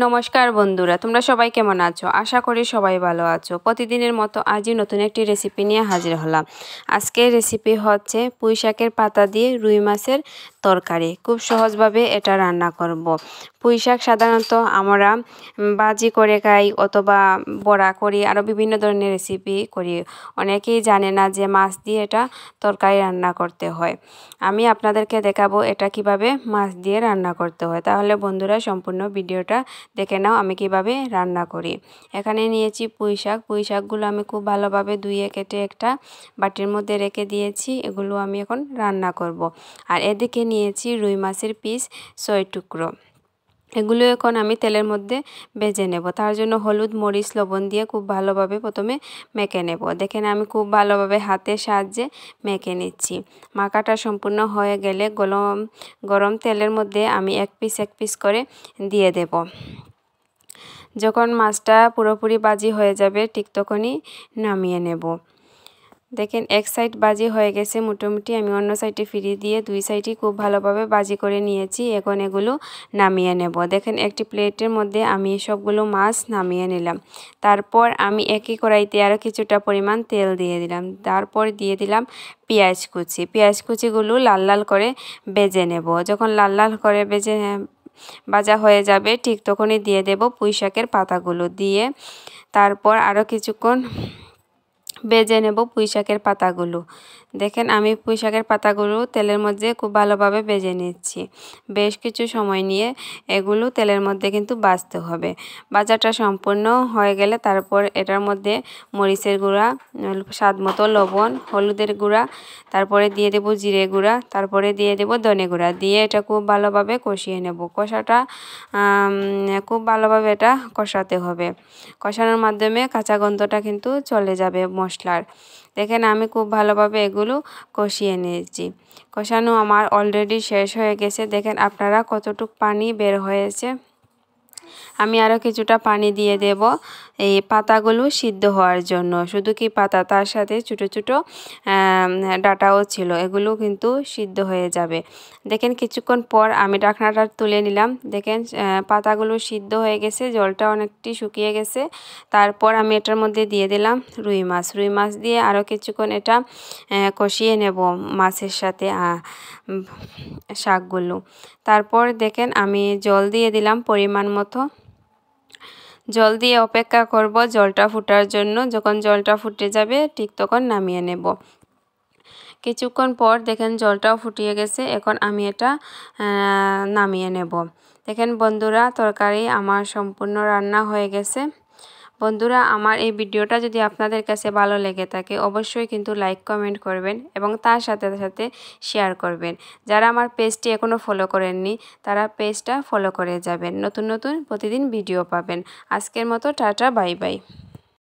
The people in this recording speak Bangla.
নমস্কার বন্ধুরা, তোমরা সবাই কেমন আছো? আশা করি সবাই ভালো আছো। প্রতিদিনের মতো আজই নতুন একটি রেসিপি নিয়ে হাজির হলাম। আজকের রেসিপি হচ্ছে পুঁই শাকের পাতা দিয়ে রুই মাছের তরকারি। খুব সহজভাবে এটা রান্না করব। পুঁই শাক সাধারণত আমরা ভাজি করে খাই অথবা বড়া করি, আরও বিভিন্ন ধরনের রেসিপি করি। অনেকেই জানে না যে মাছ দিয়ে এটা তরকারি রান্না করতে হয়। আমি আপনাদেরকে দেখাবো এটা কিভাবে মাছ দিয়ে রান্না করতে হয়। তাহলে বন্ধুরা সম্পূর্ণ ভিডিওটা দেখে নাও আমি কিভাবে রান্না করি। এখানে নিয়েছি পুঁই শাকগুলো আমি খুব ভালোভাবে ধুয়ে কেটে একটা বাটির মধ্যে রেখে দিয়েছি। এগুলো আমি এখন রান্না করব। আর এদিকে নিয়েছি রুই মাছের পিস 6 টুকরো। এগুলো এখন আমি তেলের মধ্যে ভেজে নেব। তার জন্য হলুদ, মরিচ, লবণ দিয়ে খুব ভালোভাবে প্রথমে মেখে নেব। দেখেন আমি খুব ভালোভাবে হাতের সাহায্যে মেখে নিচ্ছি। মাখাটা সম্পূর্ণ হয়ে গেলে গরম তেলের মধ্যে আমি এক পিস করে দিয়ে দেব। যখন মাছটা পুরোপুরি ভাজি হয়ে যাবে ঠিক তখনই নামিয়ে নেব। দেখেন এক সাইড ভাজি হয়ে গেছে মোটামুটি, আমি অন্য সাইডে ফিরিয়ে দিয়ে দুই সাইডই খুব ভালোভাবে ভাজি করে নিয়েছি। এখন এগুলো নামিয়ে নেব। দেখেন একটি প্লেটের মধ্যে আমি সবগুলো মাছ নামিয়ে নিলাম। তারপর আমি একই কড়াইতে আরও কিছুটা পরিমাণ তেল দিয়ে দিলাম। তারপর দিয়ে দিলাম পেঁয়াজ কুচিগুলো লাল লাল করে ভেজে নেব। যখন লাল লাল করে ভাজা হয়ে যাবে ঠিক তখনই দিয়ে দেব পুঁই শাকের পাতাগুলো দিয়ে তারপর আরও কিছুক্ষণ ভেজে নেব পুঁই শাকের পাতাগুলো। দেখেন আমি পুঁই শাকের পাতাগুলো তেলের মধ্যে খুব ভালোভাবে ভেজে নিচ্ছি। বেশ কিছু সময় নিয়ে এগুলো তেলের মধ্যে কিন্তু ভাজতে হবে। ভাজাটা সম্পূর্ণ হয়ে গেলে তারপর এটার মধ্যে মরিচের গুঁড়া, স্বাদ মতো লবণ, হলুদের গুঁড়া, তারপরে দিয়ে দেব জিরে গুঁড়া, তারপরে দিয়ে দেব ধনে গুঁড়া দিয়ে এটা খুব ভালোভাবে কষিয়ে নেব। কষাটা খুব ভালোভাবে এটা কষাতে হবে। কষানোর মাধ্যমে কাঁচা গন্ধটা কিন্তু চলে যাবে মশলার। দেখেন আমি খুব ভালোভাবে এগুলো কষিয়ে নিয়েছি। কষানো আমার অলরেডি শেষ হয়ে গেছে। দেখেন আপনারা কতটুকু পানি বের হয়েছে। আমি আরও কিছুটা পানি দিয়ে দেব এই পাতাগুলো সিদ্ধ হওয়ার জন্য। শুধু কি পাতা, তার সাথে ছোটো ছোটো ডাঁটাও ছিল, এগুলো কিন্তু সিদ্ধ হয়ে যাবে। দেখেন কিছুক্ষণ পর আমি ঢাকনাটা তুলে নিলাম। দেখেন পাতাগুলো সিদ্ধ হয়ে গেছে, জলটা অনেকটি শুকিয়ে গেছে। তারপর আমি এটার মধ্যে দিয়ে দিলাম রুই মাছ দিয়ে আরও কিছুক্ষণ এটা কষিয়ে নেব মাছের সাথে শাকগুলো। তারপর দেখেন আমি জল দিয়ে দিলাম পরিমাণ মতো। জল দিয়ে অপেক্ষা করব জলটা ফোটার জন্য। যখন জলটা ফুটে যাবে ঠিক তখন নামিয়ে নেব। কিছুক্ষণ পর দেখেন জলটাও ফুটিয়ে গেছে। এখন আমি এটা নামিয়ে নেব। দেখেন বন্ধুরা তরকারি আমার সম্পূর্ণ রান্না হয়ে গেছে। বন্ধুরা আমার এই ভিডিওটা যদি আপনাদের কাছে ভালো লেগে থাকে অবশ্যই কিন্তু লাইক কমেন্ট করবেন এবং তার সাথে সাথে শেয়ার করবেন। যারা আমার পেজটি এখনও ফলো করেননি তারা পেজটা ফলো করে যাবেন। নতুন নতুন প্রতিদিন ভিডিও পাবেন। আজকের মতো টাটা, বাই বাই।